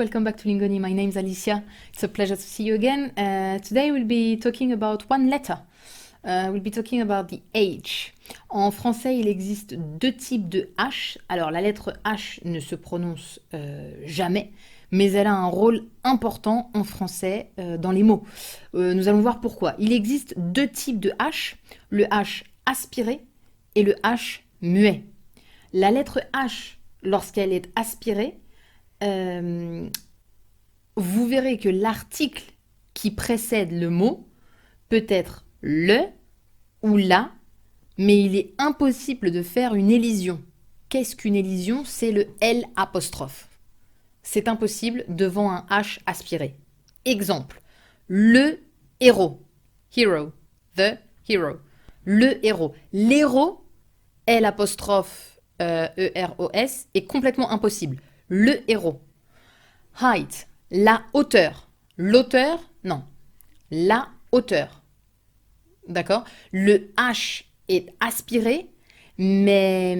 welcome back to Lingoni. My name is Alicia. It's a pleasure to see you again. Today we'll be talking about one letter. We'll be talking about the H. En français, il existe deux types de H. Alors, la lettre H ne se prononce jamais, mais elle a un rôle important en français dans les mots. Nous allons voir pourquoi. Il existe deux types de H, le H aspiré et le H muet. La lettre H, lorsqu'elle est aspirée, vous verrez que l'article qui précède le mot peut être le ou la, mais il est impossible de faire une élision. Qu'est-ce qu'une élision? C'est le L apostrophe. C'est impossible devant un H aspiré. Exemple, le héros. Hero. The hero. Le héros. L'héros, L apostrophe E-R-O-S, est complètement impossible. Le héros. Height, la hauteur. L'auteur, non. La hauteur. D'accord? Le H est aspiré, mais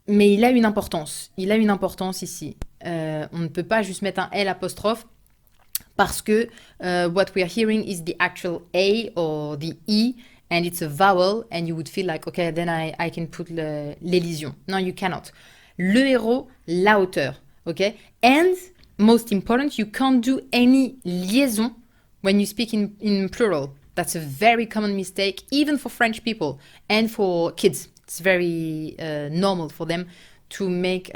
il a une importance. Il a une importance ici. On ne peut pas juste mettre un L apostrophe parce que what we are hearing is the actual A or the E and it's a vowel and you would feel like, okay, then I can put l'élision. No, you cannot. Le héros, la hauteur. Okay? And most important, you can't do any liaison when you speak in plural. That's a very common mistake, even for French people and for kids. It's very normal for them to make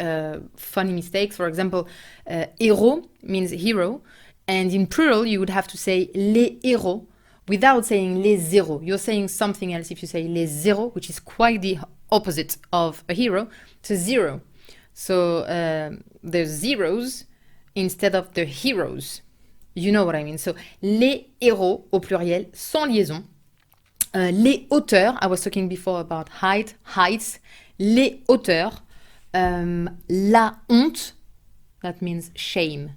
funny mistakes. For example, héros means hero, and in plural, you would have to say les héros without saying les zéros. You're saying something else if you say les zéros, which is quite the opposite of a hero. It's a zero. So there's zeros instead of the heroes. You know what I mean. So les héros au pluriel sans liaison. Les hauteurs. I was talking before about height, heights. Les hauteurs. La honte. That means shame.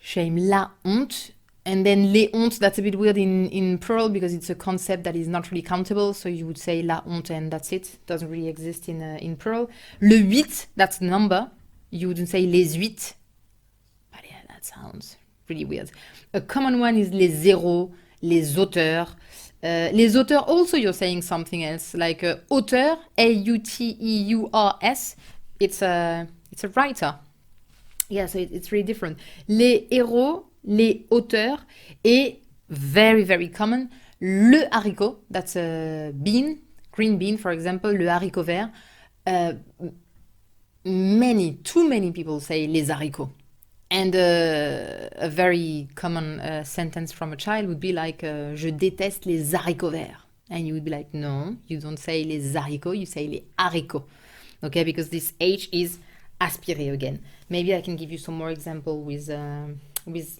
Shame. La honte. And then les hontes, that's a bit weird in plural because it's a concept that is not really countable. So you would say la honte and that's it. It doesn't really exist in plural. Le 8, that's the number. You wouldn't say les 8. But yeah, that sounds really weird. A common one is les zéros, les auteurs. Les auteurs, also you're saying something else. Like auteur, A-U-T-E-U-R-S. It's a writer. Yeah, so it's really different. Les héros, les auteurs, et very, very common, le haricot, that's a bean, green bean, for example, le haricot vert. Too many people say les haricots. And a very common sentence from a child would be like, je déteste les haricots verts. And you would be like, no, you don't say les haricots, you say les haricots. Okay, because this H is aspiré again. Maybe I can give you some more example with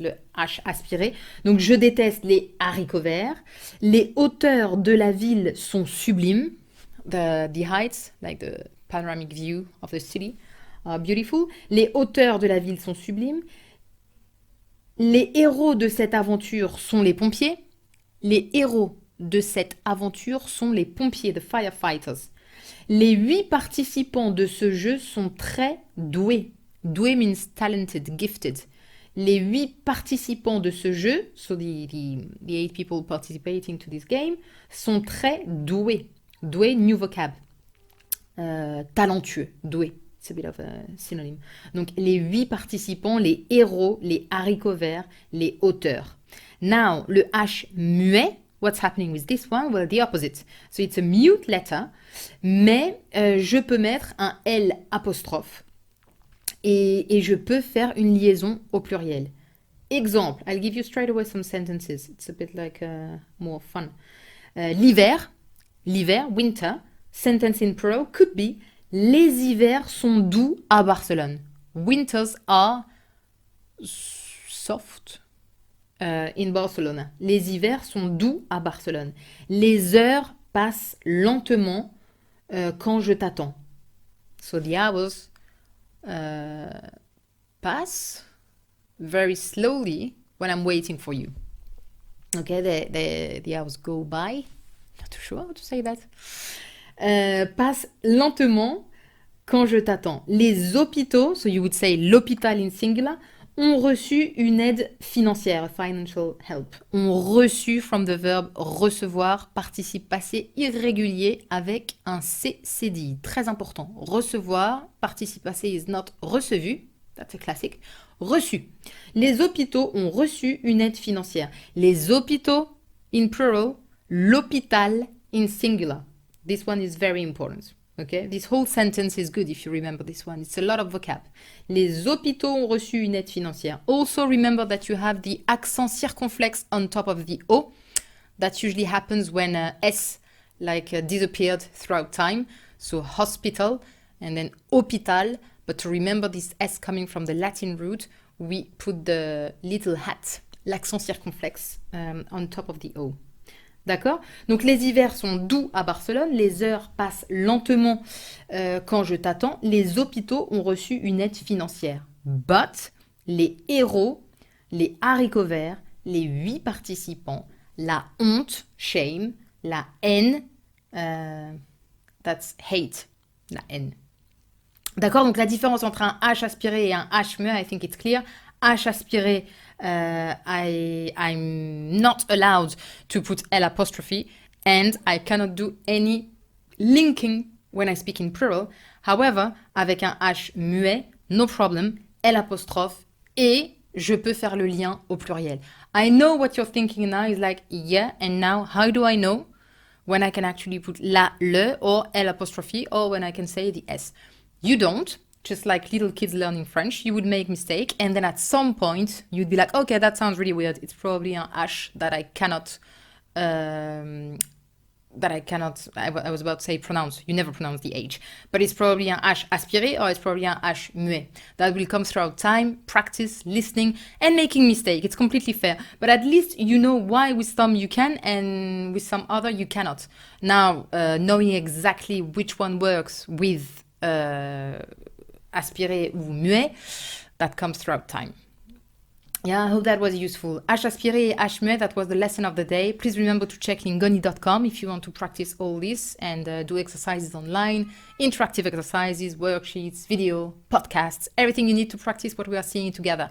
le H aspiré. Donc, je déteste les haricots verts. Les hauteurs de la ville sont sublimes. The heights, like the panoramic view of the city, are beautiful. Les hauteurs de la ville sont sublimes. Les héros de cette aventure sont les pompiers. Les héros de cette aventure sont les pompiers, the firefighters. Les 8 participants de ce jeu sont très doués. Doué means talented, gifted. Les 8 participants de ce jeu, so the 8 people participating to this game, sont très doués. Doué, new vocab. Talentueux, doué. It's a bit of a synonym. Donc, les 8 participants, les héros, les haricots verts, les auteurs. Now, le H muet, what's happening with this one? Well, the opposite. So, it's a mute letter, mais je peux mettre un L apostrophe. Et je peux faire une liaison au pluriel. Exemple, I'll give you straight away some sentences. It's a bit like more fun. L'hiver, winter, sentence in plural could be les hivers sont doux à Barcelone. Winters are soft in Barcelona. Les hivers sont doux à Barcelone. Les heures passent lentement quand je t'attends. So the hours pass very slowly when I'm waiting for you. Okay, the hours go by. Not too sure how to say that. Passe lentement quand je t'attends. Les hôpitaux, so you would say l'hôpital in singular, ont reçu une aide financière, financial help. Ont reçu from the verb recevoir, participe passé irrégulier avec un CCDI. Très important. Recevoir, participe passé is not recevu. That's a classic. Reçu. Les hôpitaux ont reçu une aide financière. Les hôpitaux in plural, l'hôpital in singular. This one is very important. Okay? This whole sentence is good if you remember this one. It's a lot of vocab. Les hôpitaux ont reçu une aide financière. Also remember that you have the accent circonflexe on top of the O. That usually happens when S disappeared throughout time. So hospital and then hôpital. But to remember this S coming from the Latin root, we put the little hat, l'accent circonflexe, on top of the O. D'accord? Donc les hivers sont doux à Barcelone, les heures passent lentement quand je t'attends, les hôpitaux ont reçu une aide financière. But les héros, les haricots verts, les 8 participants, la honte, shame, la haine, that's hate, la haine. D'accord? Donc la différence entre un H aspiré et un H muet, I think it's clear. H aspiré, I'm not allowed to put L apostrophe and I cannot do any linking when I speak in plural. However, avec un H muet, no problem, L apostrophe et je peux faire le lien au pluriel. I know what you're thinking now is like, yeah, and now how do I know when I can actually put la, le, or L apostrophe, or when I can say the S? You don't. Just like little kids learning French, you would make mistake, and then at some point you'd be like, okay, that sounds really weird. It's probably an H that I cannot. I was about to say pronounce. You never pronounce the H, but it's probably an H aspiré or it's probably an H muet. That will come throughout time, practice, listening, and making mistake. It's completely fair, but at least you know why with some you can and with some other you cannot. Now, knowing exactly which one works with aspiré ou muet, that comes throughout time. Yeah, I hope that was useful. H aspiré et H muet, that was the lesson of the day. Please remember to check lingoni.com if you want to practice all this and do exercises online, interactive exercises, worksheets, video, podcasts, everything you need to practice what we are seeing together.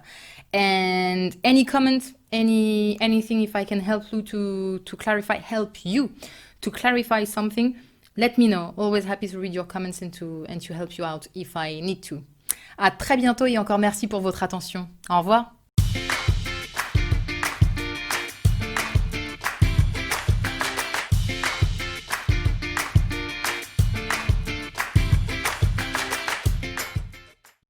And any comment, anything, if I can help you to clarify something, let me know. Always happy to read your comments and to help you out if I need to. À très bientôt et encore merci pour votre attention. Au revoir.